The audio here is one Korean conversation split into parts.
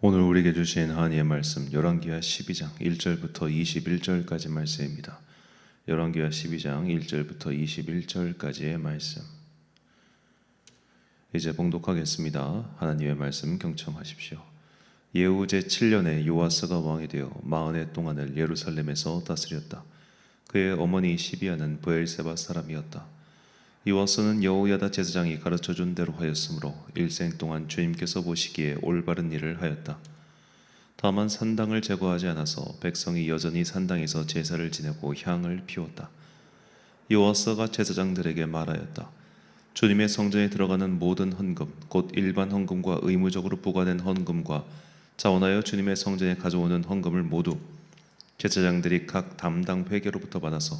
오늘 우리에게 주신 하나님의 말씀 열왕기하 12장 1절부터 21절까지 말씀입니다. 열왕기하 12장 1절부터 21절까지의 말씀. 이제 봉독하겠습니다. 하나님의 말씀 경청하십시오. 예후 제7년에 요아스가 왕이 되어 40해 동안을 예루살렘에서 다스렸다. 그의 어머니 시비아는 브엘세바 사람이었다. 요아스는 여호야다 제사장이 가르쳐준 대로 하였으므로 일생 동안 주님께서 보시기에 올바른 일을 하였다. 다만 산당을 제거하지 않아서 백성이 여전히 산당에서 제사를 지내고 향을 피웠다. 요아스가 제사장들에게 말하였다. 주님의 성전에 들어가는 모든 헌금, 곧 일반 헌금과 의무적으로 부과된 헌금과 자원하여 주님의 성전에 가져오는 헌금을 모두 제사장들이 각 담당 회계로부터 받아서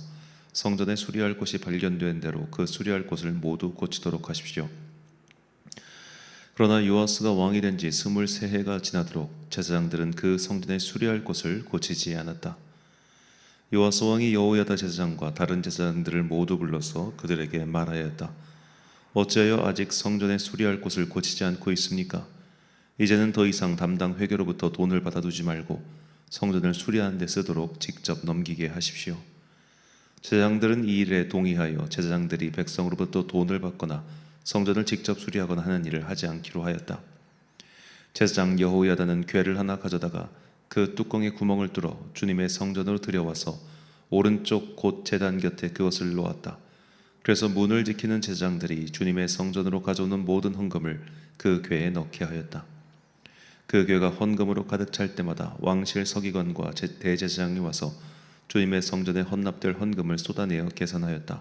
성전에 수리할 곳이 발견된 대로 그 수리할 곳을 모두 고치도록 하십시오. 그러나 요아스가 왕이 된 지 23해가 지나도록 제사장들은 그 성전에 수리할 곳을 고치지 않았다. 요아스 왕이 여호야다 제사장과 다른 제사장들을 모두 불러서 그들에게 말하였다. 어찌하여 아직 성전에 수리할 곳을 고치지 않고 있습니까? 이제는 더 이상 담당 회계로부터 돈을 받아두지 말고 성전을 수리하는 데 쓰도록 직접 넘기게 하십시오. 제사장들은 이 일에 동의하여 제사장들이 백성으로부터 돈을 받거나 성전을 직접 수리하거나 하는 일을 하지 않기로 하였다. 제사장 여호야다는 궤를 하나 가져다가 그 뚜껑에 구멍을 뚫어 주님의 성전으로 들여와서 오른쪽 곧 제단 곁에 그것을 놓았다. 그래서 문을 지키는 제사장들이 주님의 성전으로 가져오는 모든 헌금을 그 궤에 넣게 하였다. 그 궤가 헌금으로 가득 찰 때마다 왕실 서기관과 대제사장이 와서 주님의 성전에 헌납될 헌금을 쏟아내어 계산하였다.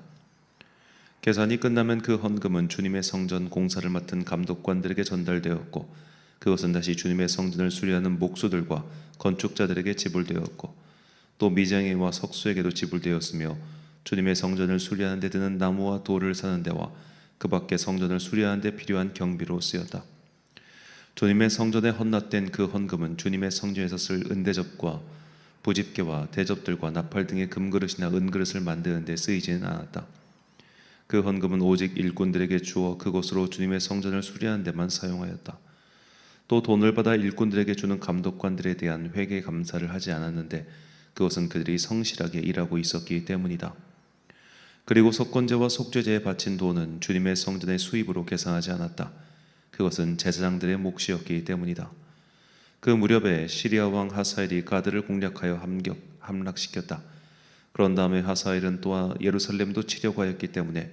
계산이 끝나면 그 헌금은 주님의 성전 공사를 맡은 감독관들에게 전달되었고 그것은 다시 주님의 성전을 수리하는 목수들과 건축자들에게 지불되었고 또 미장이와 석수에게도 지불되었으며 주님의 성전을 수리하는 데 드는 나무와 돌을 사는 데와 그 밖에 성전을 수리하는 데 필요한 경비로 쓰였다. 주님의 성전에 헌납된 그 헌금은 주님의 성전에서 쓸 은대접과 부집개와 대접들과 나팔 등의 금그릇이나 은그릇을 만드는 데 쓰이지는 않았다. 그 헌금은 오직 일꾼들에게 주어 그곳으로 주님의 성전을 수리하는 데만 사용하였다. 또 돈을 받아 일꾼들에게 주는 감독관들에 대한 회계 감사를 하지 않았는데 그것은 그들이 성실하게 일하고 있었기 때문이다. 그리고 속건제와 속죄제에 바친 돈은 주님의 성전의 수입으로 계산하지 않았다. 그것은 제사장들의 몫이었기 때문이다. 그 무렵에 시리아 왕 하사엘이 가드를 공략하여 함락시켰다. 그런 다음에 하사엘은 또한 예루살렘도 치려고 하였기 때문에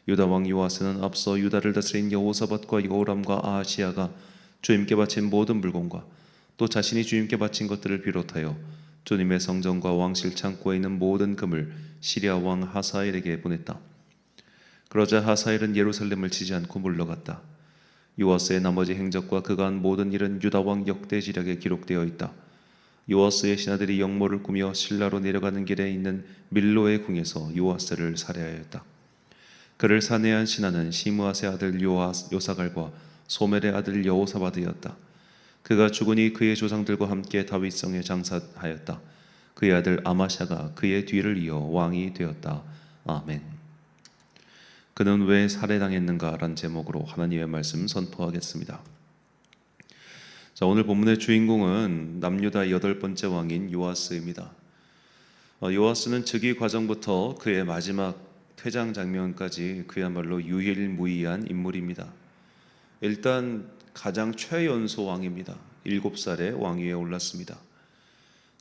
유다 왕 요아스는 앞서 유다를 다스린 여호사밧과 여호람과 아하시야가 주님께 바친 모든 물건과 또 자신이 주님께 바친 것들을 비롯하여 주님의 성전과 왕실 창고에 있는 모든 금을 시리아 왕 하사엘에게 보냈다. 그러자 하사엘은 예루살렘을 치지 않고 물러갔다. 요아스의 나머지 행적과 그가 한 모든 일은 유다 왕 역대지략에 기록되어 있다. 요아스의 신하들이 영모를 꾸며 실라로 내려가는 길에 있는 밀로의 궁에서 요아스를 살해하였다. 그를 살해한 신하는 시므앗의 아들 요사갈과 소멜의 아들 여호사밧이었다. 그가 죽으니 그의 조상들과 함께 다윗성에 장사하였다. 그의 아들 아마샤가 그의 뒤를 이어 왕이 되었다. 아멘. 그는 왜 살해당했는가? 라는 제목으로 하나님의 말씀 선포하겠습니다. 자, 오늘 본문의 주인공은 남유다 8번째 왕인 요아스입니다. 요아스는 즉위 과정부터 그의 마지막 퇴장 장면까지 그야말로 유일무이한 인물입니다. 일단 가장 최연소 왕입니다. 7살에 왕위에 올랐습니다.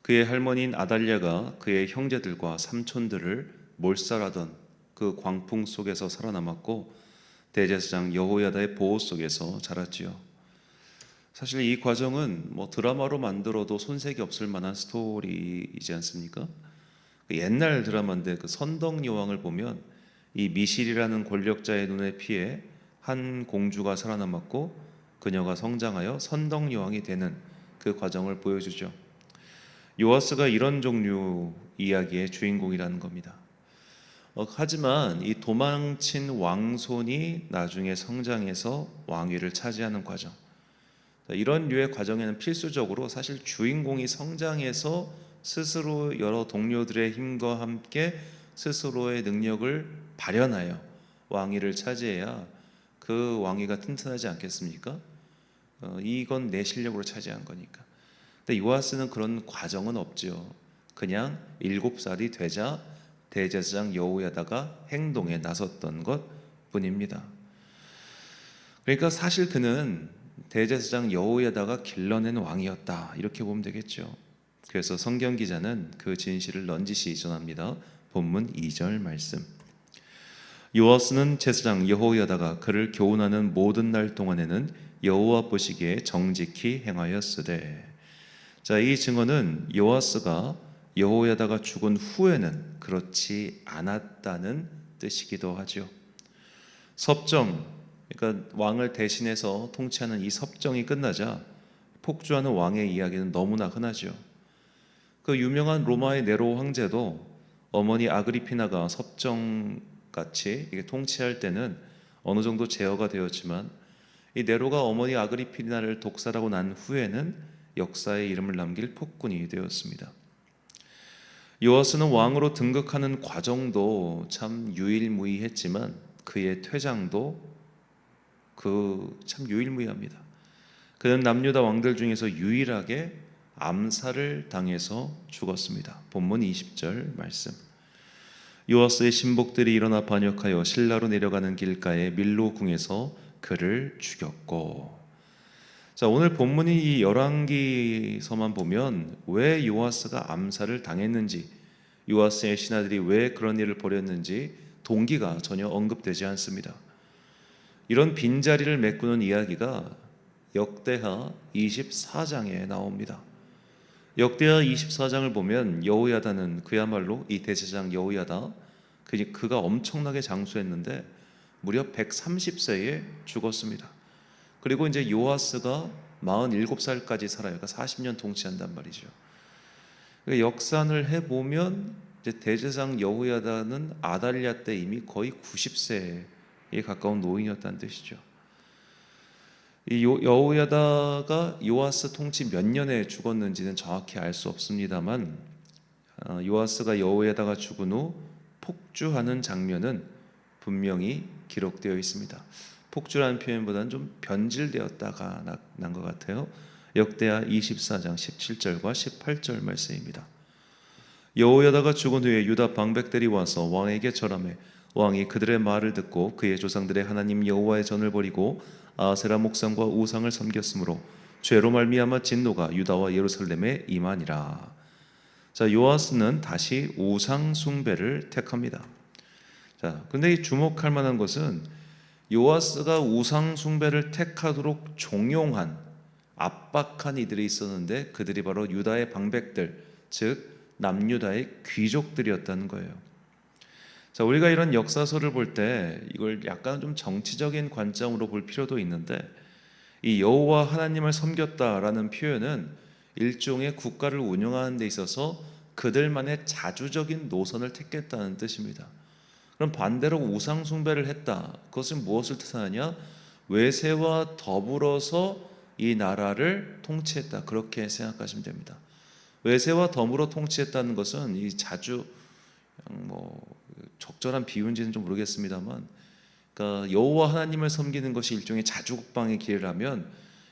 그의 할머니인 아달랴가 그의 형제들과 삼촌들을 몰살하던 그 광풍 속에서 살아남았고 대제사장 여호야다의 보호 속에서 자랐지요. 사실 이 과정은 드라마로 만들어도 손색이 없을 만한 스토리이지 않습니까? 그 옛날 드라마인데 그 선덕여왕을 보면 이 미실이라는 권력자의 눈에 피해 한 공주가 살아남았고 그녀가 성장하여 선덕여왕이 되는 그 과정을 보여주죠. 요아스가 이런 종류 이야기의 주인공이라는 겁니다. 하지만 이 도망친 왕손이 나중에 성장해서 왕위를 차지하는 과정, 이런 류의 과정에는 필수적으로 사실 주인공이 성장해서 스스로 여러 동료들의 힘과 함께 스스로의 능력을 발현하여 왕위를 차지해야 그 왕위가 튼튼하지 않겠습니까? 이건 내 실력으로 차지한 거니까. 근데 요아스는 그런 과정은 없죠. 그냥 7살이 되자 대제사장 여호야다가 행동에 나섰던 것 뿐입니다. 그러니까 사실 그는 대제사장 여호야다가 길러낸 왕이었다, 이렇게 보면 되겠죠. 그래서 성경 기자는 그 진실을 넌지시 전합니다. 본문 2절 말씀. 요아스는 제사장 여호야다가 그를 교훈하는 모든 날 동안에는 여호와 보시기에 정직히 행하였으되. 자, 이 증언은 요아스가 여호야다가 죽은 후에는 그렇지 않았다는 뜻이기도 하죠. 섭정, 그러니까 왕을 대신해서 통치하는 이 섭정이 끝나자 폭주하는 왕의 이야기는 너무나 흔하죠. 그 유명한 로마의 네로 황제도 어머니 아그리피나가 섭정같이 이게 통치할 때는 어느 정도 제어가 되었지만, 이 네로가 어머니 아그리피나를 독살하고 난 후에는 역사의 이름을 남길 폭군이 되었습니다. 요아스는 왕으로 등극하는 과정도 참 유일무이했지만 그의 퇴장도 참 유일무이합니다. 그는 남유다 왕들 중에서 유일하게 암살을 당해서 죽었습니다. 본문 20절 말씀. 요아스의 신복들이 일어나 반역하여 실라로 내려가는 길가에 밀로 궁에서 그를 죽였고. 자, 오늘 본문이 이 열왕기서만 보면 왜 요아스가 암살을 당했는지, 요아스의 신하들이 왜 그런 일을 벌였는지 동기가 전혀 언급되지 않습니다. 이런 빈자리를 메꾸는 이야기가 역대하 24장에 나옵니다. 역대하 24장을 보면 여호야다는 그야말로 이 대제사장 여호야다, 그가 엄청나게 장수했는데 무려 130세에 죽었습니다. 그리고 이제 요아스가 47살까지 살아요. 그러니까 40년 통치한단 말이죠. 그러니까 역산을 해보면 이제 대제사장 여호야다는 아달랴 때 이미 거의 90세에 가까운 노인이었다는 뜻이죠. 이 여호야다가 요아스 통치 몇 년에 죽었는지는 정확히 알 수 없습니다만, 요아스가 여호야다가 죽은 후 폭주하는 장면은 분명히 기록되어 있습니다. 폭주라는 표현보다는 좀 변질되었다가 난 것 같아요. 역대하 24장 17절과 18절 말씀입니다. 여호야다가 죽은 후에 유다 방백들이 와서 왕에게 절하매 왕이 그들의 말을 듣고 그의 조상들의 하나님 여호와의 전을 버리고 아세라 목상과 우상을 섬겼으므로 죄로 말미암아 진노가 유다와 예루살렘에 임하니라. 자, 요아스는 다시 우상 숭배를 택합니다. 자, 근데 이 주목할 만한 것은 요아스가 우상 숭배를 택하도록 종용한, 압박한 이들이 있었는데 그들이 바로 유다의 방백들, 즉 남유다의 귀족들이었다는 거예요. 자, 우리가 이런 역사서를 볼 때 이걸 약간 좀 정치적인 관점으로 볼 필요도 있는데, 이 여호와 하나님을 섬겼다라는 표현은 일종의 국가를 운영하는 데 있어서 그들만의 자주적인 노선을 택했다는 뜻입니다. 그럼 반대로 우상 숭배를 했다, 그것은 무엇을 뜻하느냐? 외세와 더불어서 이 나라를 통치했다, 그렇게 생각하시면 됩니다. 외세와 더불어 통치했다는 것은 이 자주 적절한 비유인지는 좀 모르겠습니다만, 그러니까 여호와 하나님을 섬기는 것이 일종의 자주국방의 길이라면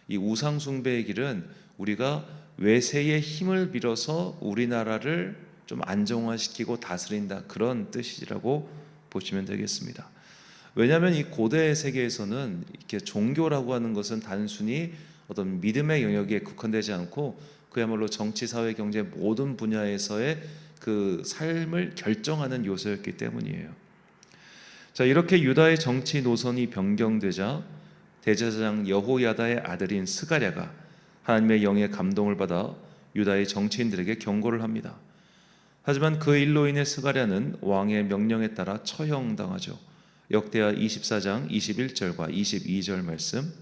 이 우상 숭배의 길은 우리가 외세의 힘을 빌어서 우리나라를 좀 안정화시키고 다스린다, 그런 뜻이라고 보시면 되겠습니다. 왜냐하면 이 고대 세계에서는 이렇게 종교라고 하는 것은 단순히 어떤 믿음의 영역에 국한되지 않고 그야말로 정치, 사회, 경제 모든 분야에서의 그 삶을 결정하는 요소였기 때문이에요. 자, 이렇게 유다의 정치 노선이 변경되자 대제사장 여호야다의 아들인 스가랴가 하나님의 영의 감동을 받아 유다의 정치인들에게 경고를 합니다. 하지만 그 일로 인해 스가랴는 왕의 명령에 따라 처형당하죠. 역대하 24장 21절과 22절 말씀.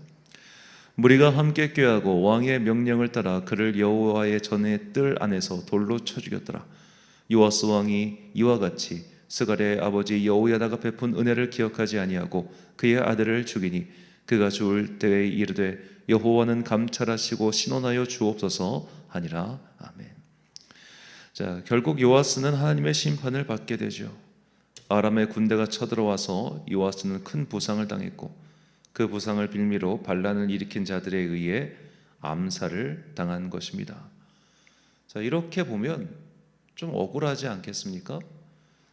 무리가 함께 꾀하고 왕의 명령을 따라 그를 여호와의 전의 뜰 안에서 돌로 쳐 죽였더라. 요아스 왕이 이와 같이 스가랴의 아버지 여호야다가 베푼 은혜를 기억하지 아니하고 그의 아들을 죽이니 그가 죽을 때에 이르되 여호와는 감찰하시고 신원하여 주옵소서 하니라. 아멘. 자, 결국 요아스는 하나님의 심판을 받게 되죠. 아람의 군대가 쳐들어와서 요아스는 큰 부상을 당했고 그 부상을 빌미로 반란을 일으킨 자들에 의해 암살을 당한 것입니다. 자, 이렇게 보면 좀 억울하지 않겠습니까?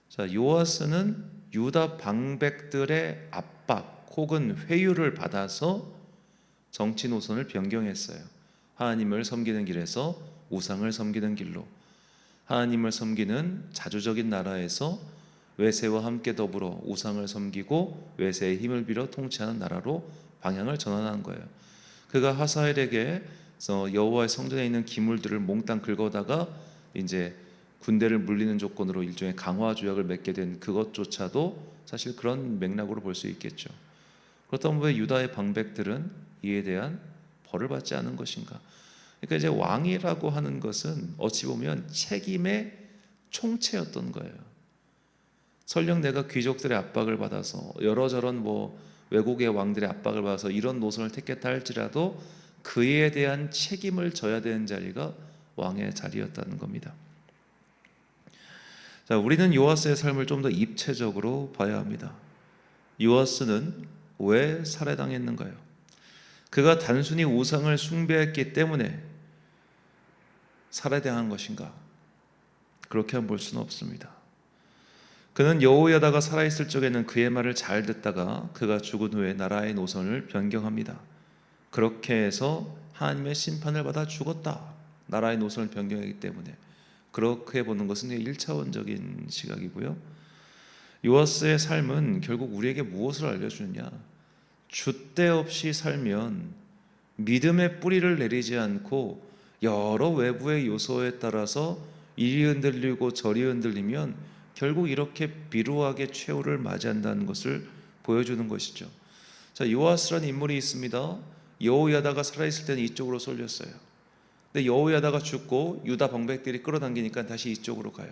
자, 요아스는 유다 방백들의 압박 혹은 회유를 받아서 정치 노선을 변경했어요. 하나님을 섬기는 길에서 우상을 섬기는 길로, 하나님을 섬기는 자주적인 나라에서 외세와 함께 더불어 우상을 섬기고 외세의 힘을 빌어 통치하는 나라로 방향을 전환한 거예요. 그가 하사엘에게 여호와의 성전에 있는 기물들을 몽땅 긁어다가 이제 군대를 물리는 조건으로 일종의 강화 조약을 맺게 된 그것조차도 사실 그런 맥락으로 볼 수 있겠죠. 그렇다면 왜 유다의 방백들은 이에 대한 벌을 받지 않은 것인가? 그러니까 이제 왕이라고 하는 것은 어찌 보면 책임의 총체였던 거예요. 설령 내가 귀족들의 압박을 받아서 여러저런 외국의 왕들의 압박을 받아서 이런 노선을 택했다 할지라도 그에 대한 책임을 져야 되는 자리가 왕의 자리였다는 겁니다. 자, 우리는 요아스의 삶을 좀 더 입체적으로 봐야 합니다. 요아스는 왜 살해당했는가요? 그가 단순히 우상을 숭배했기 때문에 살해당한 것인가? 그렇게 볼 수는 없습니다. 그는 여호야다가 살아있을 적에는 그의 말을 잘 듣다가 그가 죽은 후에 나라의 노선을 변경합니다. 그렇게 해서 하나님의 심판을 받아 죽었다. 나라의 노선을 변경했기 때문에. 그렇게 보는 것은 1차원적인 시각이고요. 요아스의 삶은 결국 우리에게 무엇을 알려주느냐? 줏대 없이 살면 믿음의 뿌리를 내리지 않고 여러 외부의 요소에 따라서 이리 흔들리고 저리 흔들리면 결국 이렇게 비루하게 최후를 맞이한다는 것을 보여주는 것이죠. 자, 요아스라는 인물이 있습니다. 여호야다가 살아있을 때는 이쪽으로 쏠렸어요. 근데 여호야다가 죽고 유다 방백들이 끌어당기니까 다시 이쪽으로 가요.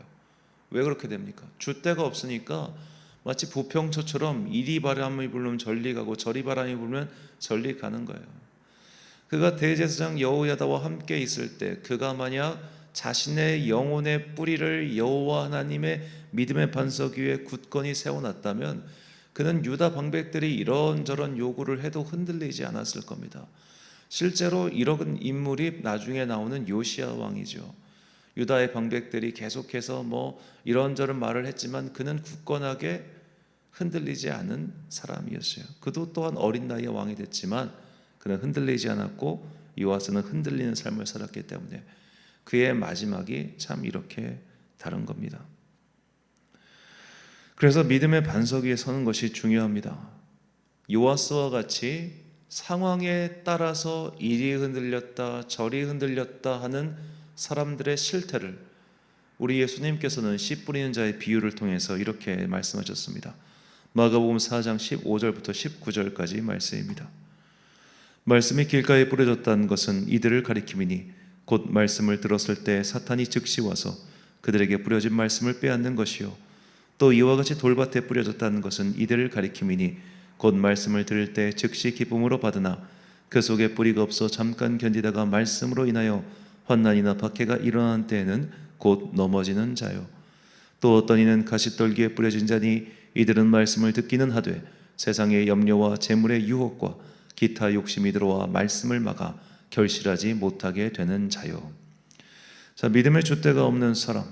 왜 그렇게 됩니까? 줏대가 없으니까 마치 부평초처럼 이리 바람이 불면 저리 가고 저리 바람이 불면 저리 가는 거예요. 그가 대제사장 여호야다와 함께 있을 때 그가 만약 자신의 영혼의 뿌리를 여호와 하나님의 믿음의 반석 위에 굳건히 세워놨다면 그는 유다 방백들이 이런저런 요구를 해도 흔들리지 않았을 겁니다. 실제로 이런 인물이 나중에 나오는 요시야 왕이죠. 유다의 방백들이 계속해서 이런저런 말을 했지만 그는 굳건하게 흔들리지 않은 사람이었어요. 그도 또한 어린 나이에 왕이 됐지만 그는 흔들리지 않았고 요아스는 흔들리는 삶을 살았기 때문에 그의 마지막이 참 이렇게 다른 겁니다. 그래서 믿음의 반석 위에 서는 것이 중요합니다. 요아스와 같이 상황에 따라서 이리 흔들렸다 저리 흔들렸다 하는 사람들의 실태를 우리 예수님께서는 씨 뿌리는 자의 비유를 통해서 이렇게 말씀하셨습니다. 마가복음 4장 15절부터 19절까지 말씀입니다. 말씀이 길가에 뿌려졌다는 것은 이들을 가리킴이니 곧 말씀을 들었을 때 사탄이 즉시 와서 그들에게 뿌려진 말씀을 빼앗는 것이요 또 이와 같이 돌밭에 뿌려졌다는 것은 이들을 가리킴이니 곧 말씀을 들을 때 즉시 기쁨으로 받으나 그 속에 뿌리가 없어 잠깐 견디다가 말씀으로 인하여 환난이나 박해가 일어난 때에는 곧 넘어지는 자요 또 어떤 이는 가시떨기에 뿌려진 자니 이들은 말씀을 듣기는 하되 세상의 염려와 재물의 유혹과 기타 욕심이 들어와 말씀을 막아 결실하지 못하게 되는 자요. 자, 믿음의 줏대가 없는 사람,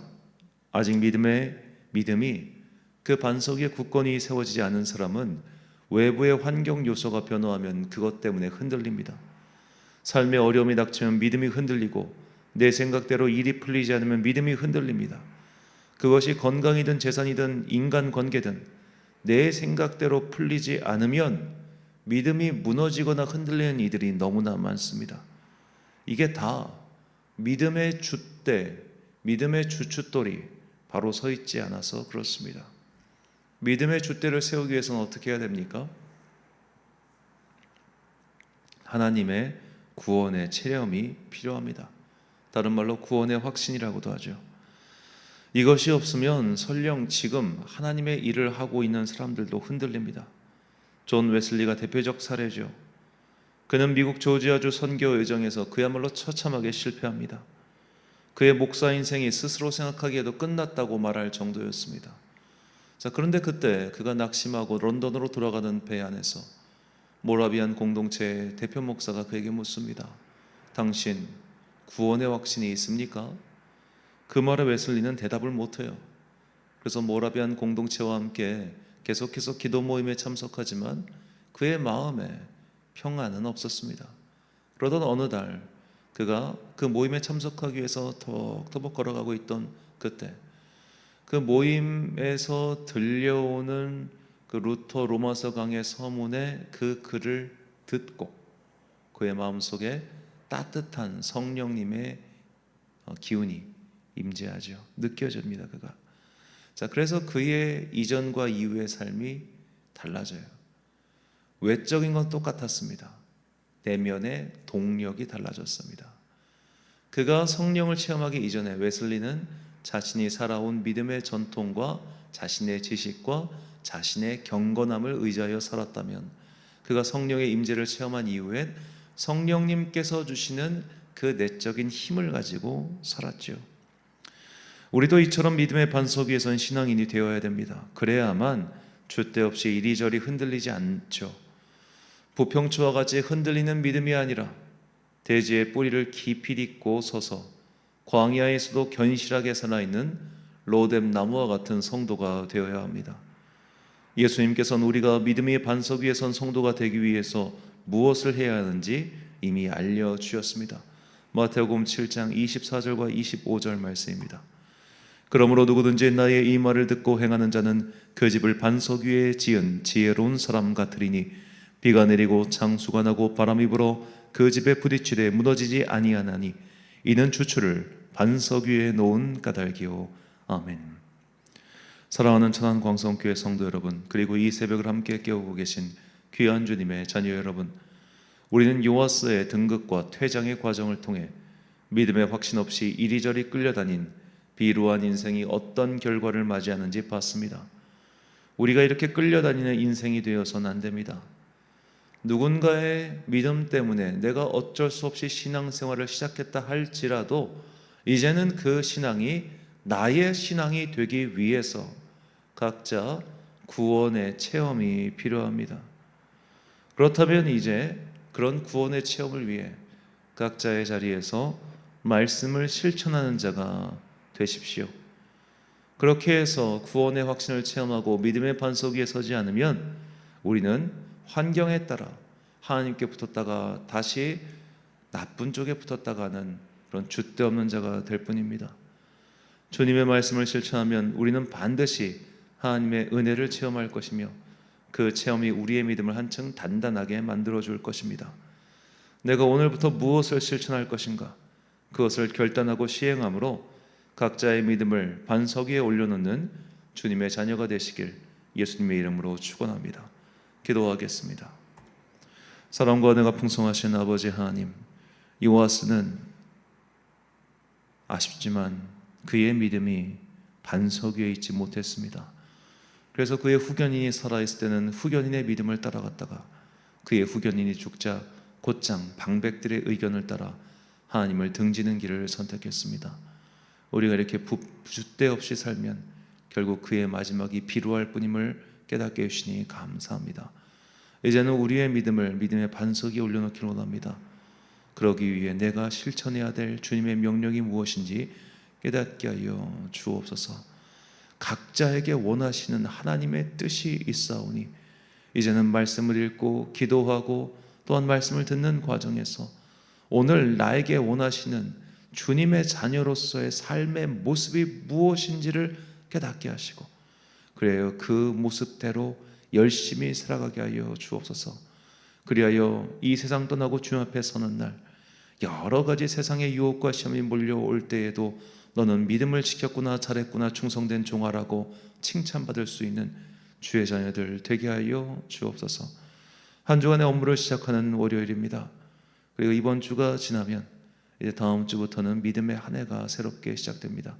아직 믿음이 그 반석 위에 굳건히 세워지지 않은 사람은 외부의 환경 요소가 변화하면 그것 때문에 흔들립니다. 삶의 어려움이 닥치면 믿음이 흔들리고 내 생각대로 일이 풀리지 않으면 믿음이 흔들립니다. 그것이 건강이든 재산이든 인간관계든 내 생각대로 풀리지 않으면 믿음이 무너지거나 흔들리는 이들이 너무나 많습니다. 이게 다 믿음의 줏대, 믿음의 주춧돌이 바로 서 있지 않아서 그렇습니다. 믿음의 줏대를 세우기 위해서는 어떻게 해야 됩니까? 하나님의 구원의 체험이 필요합니다. 다른 말로 구원의 확신이라고도 하죠. 이것이 없으면 설령 지금 하나님의 일을 하고 있는 사람들도 흔들립니다. 존 웨슬리가 대표적 사례죠. 그는 미국 조지아주 선교 여정에서 그야말로 처참하게 실패합니다. 그의 목사 인생이 스스로 생각하기에도 끝났다고 말할 정도였습니다. 자, 그런데 그때 그가 낙심하고 런던으로 돌아가는 배 안에서 모라비안 공동체 대표 목사가 그에게 묻습니다. 당신 구원의 확신이 있습니까? 그 말에 웨슬리는 대답을 못해요. 그래서 모라비안 공동체와 함께 계속해서 기도 모임에 참석하지만 그의 마음에 평안은 없었습니다. 그러던 어느 날 그가 그 모임에 참석하기 위해서 터벅터벅 걸어가고 있던 그때 그 모임에서 들려오는 그 루터 로마서 강의 서문의 그 글을 듣고 그의 마음속에 따뜻한 성령님의 기운이 임재하죠. 느껴집니다. 그가. 자, 그래서 그의 이전과 이후의 삶이 달라져요. 외적인 건 똑같았습니다. 내면의 동력이 달라졌습니다. 그가 성령을 체험하기 이전에 웨슬리는 자신이 살아온 믿음의 전통과 자신의 지식과 자신의 경건함을 의지하여 살았다면, 그가 성령의 임재를 체험한 이후엔 성령님께서 주시는 그 내적인 힘을 가지고 살았죠. 우리도 이처럼 믿음의 반석 위에 선 신앙인이 되어야 됩니다. 그래야만 줏대 없이 이리저리 흔들리지 않죠. 부평초와 같이 흔들리는 믿음이 아니라 대지의 뿌리를 깊이 딛고 서서 광야에서도 견실하게 살아있는 로뎀 나무와 같은 성도가 되어야 합니다. 예수님께서는 우리가 믿음의 반석 위에 선 성도가 되기 위해서 무엇을 해야 하는지 이미 알려주셨습니다. 마태복음 7장 24절과 25절 말씀입니다. 그러므로 누구든지 나의 이 말을 듣고 행하는 자는 그 집을 반석 위에 지은 지혜로운 사람 같으리니 비가 내리고 창수가 나고 바람이 불어 그 집에 부딪히되 무너지지 아니하나니 이는 주추를 반석 위에 놓은 까닭이요. 아멘. 사랑하는 천안광성교회 성도 여러분, 그리고 이 새벽을 함께 깨우고 계신 귀한 주님의 자녀 여러분, 우리는 요아스의 등극과 퇴장의 과정을 통해 믿음의 확신 없이 이리저리 끌려다닌 비루한 인생이 어떤 결과를 맞이하는지 봤습니다. 우리가 이렇게 끌려다니는 인생이 되어서는 안 됩니다. 누군가의 믿음 때문에 내가 어쩔 수 없이 신앙생활을 시작했다 할지라도 이제는 그 신앙이 나의 신앙이 되기 위해서 각자 구원의 체험이 필요합니다. 그렇다면 이제 그런 구원의 체험을 위해 각자의 자리에서 말씀을 실천하는 자가 되십시오. 그렇게 해서 구원의 확신을 체험하고 믿음의 반석 위에 서지 않으면 우리는 환경에 따라 하나님께 붙었다가 다시 나쁜 쪽에 붙었다가는 그런 줏대 없는 자가 될 뿐입니다. 주님의 말씀을 실천하면 우리는 반드시 하나님의 은혜를 체험할 것이며 그 체험이 우리의 믿음을 한층 단단하게 만들어줄 것입니다. 내가 오늘부터 무엇을 실천할 것인가, 그것을 결단하고 시행함으로 각자의 믿음을 반석 위에 올려놓는 주님의 자녀가 되시길 예수님의 이름으로 축원합니다. 기도하겠습니다. 사랑과 은혜가 풍성하신 아버지 하나님, 요아스는 아쉽지만 그의 믿음이 반석 위에 있지 못했습니다. 그래서 그의 후견인이 살아있을 때는 후견인의 믿음을 따라갔다가 그의 후견인이 죽자 곧장 방백들의 의견을 따라 하나님을 등지는 길을 선택했습니다. 우리가 이렇게 줏대 없이 살면 결국 그의 마지막이 비루할 뿐임을 깨닫게 해주시니 감사합니다. 이제는 우리의 믿음을 믿음의 반석 위에 올려놓기를 원합니다. 그러기 위해 내가 실천해야 될 주님의 명령이 무엇인지 깨닫게 하여 주옵소서. 각자에게 원하시는 하나님의 뜻이 있사오니 이제는 말씀을 읽고 기도하고 또한 말씀을 듣는 과정에서 오늘 나에게 원하시는 주님의 자녀로서의 삶의 모습이 무엇인지를 깨닫게 하시고 그래요 그 모습대로 열심히 살아가게 하여 주옵소서. 그리하여 이 세상 떠나고 주님 앞에 서는 날 여러 가지 세상의 유혹과 시험이 몰려올 때에도 너는 믿음을 지켰구나, 잘했구나, 충성된 종아라고 칭찬받을 수 있는 주의 자녀들 되게 하여 주옵소서. 한 주간의 업무를 시작하는 월요일입니다. 그리고 이번 주가 지나면 이제 다음 주부터는 믿음의 한 해가 새롭게 시작됩니다.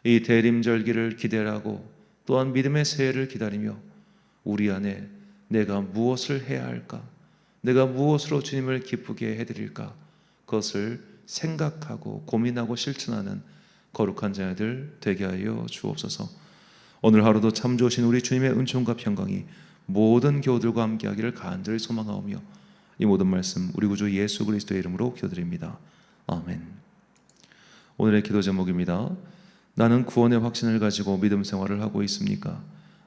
이 대림절기를 기대하고 또한 믿음의 새해를 기다리며 우리 안에 내가 무엇을 해야 할까, 내가 무엇으로 주님을 기쁘게 해드릴까, 그것을 생각하고 고민하고 실천하는 거룩한 자녀들 되게 하여 주옵소서. 오늘 하루도 참 좋으신 우리 주님의 은총과 평강이 모든 교우들과 함께하기를 간절히 소망하오며 이 모든 말씀 우리 구주 예수 그리스도의 이름으로 기도드립니다. 아멘. 오늘의 기도 제목입니다. 나는 구원의 확신을 가지고 믿음 생활을 하고 있습니까?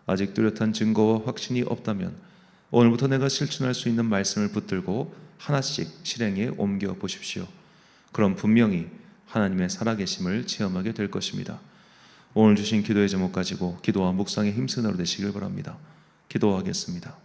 아직 뚜렷한 증거와 확신이 없다면 오늘부터 내가 실천할 수 있는 말씀을 붙들고 하나씩 실행에 옮겨 보십시오. 그럼 분명히 하나님의 살아계심을 체험하게 될 것입니다. 오늘 주신 기도의 제목 가지고 기도와 묵상에 힘쓰는 하루 되시길 바랍니다. 기도하겠습니다.